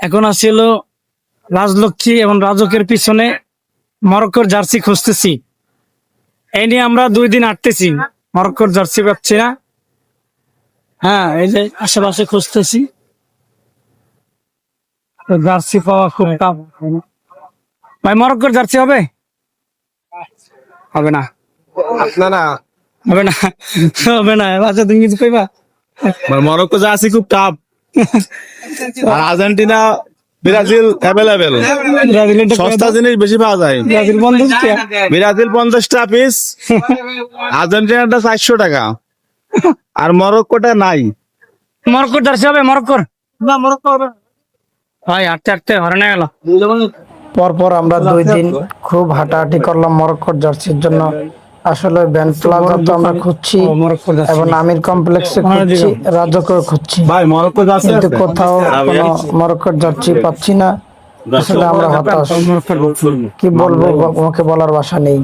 এখন আসি হলো রাজলক্ষ্মী এবং রাজকের পিছনে মরক্কোর জার্সি খুঁজতেছি। এই নিয়ে আমরা 2 দিন আটতেছি, মরক্কোর জার্সি পাচ্ছি না। হ্যাঁ, এই যে আশেপাশে খুঁজতেছি, তো জার্সি পাওয়া খুব টাফ। ভাই মরক্কোর জার্সি হবে? হবে না, না না হবে না, হবে না। আচ্ছা তুমি কিছু কইবা? মরক্কো জার্সি খুব টাফ। আর আর্জেন্টিনা ব্রাজিল অ্যাভেলেবেল, ব্রাজিলেরটা কত? সস্তা জিনিস বেশি পাওয়া যায়। ব্রাজিল 50 টাকা। ব্রাজিল 50 টাকা পিস, আর্জেন্টিনাটা 400 টাকা, আর মরক্কোটা নাই। মরক্কোর জার্সি হবে? মরক্কোর না, মরক্কো হবে ভাই। আটতে আটতে হরণে গেল। পরপর আমরা 2 দিন খুব হাঁটাহাঁটি করলাম মরক্কোর জার্সির জন্য। আসলে ব্যান্ড প্লাজা তো আমরা খুঁজছি মরক্কোর জার্সি এবং আমির কমপ্লেক্সে খুঁজছি, রাজকেও খুঁজছি, ভাই মরক্কো জার্সি কিন্তু আছে? কোথাও কোনো মরক্কোর জার্সি পাচ্ছি না। আসলে আমরা হতাশ, কি বলবো, আমাকে বলার ভাষা নেই।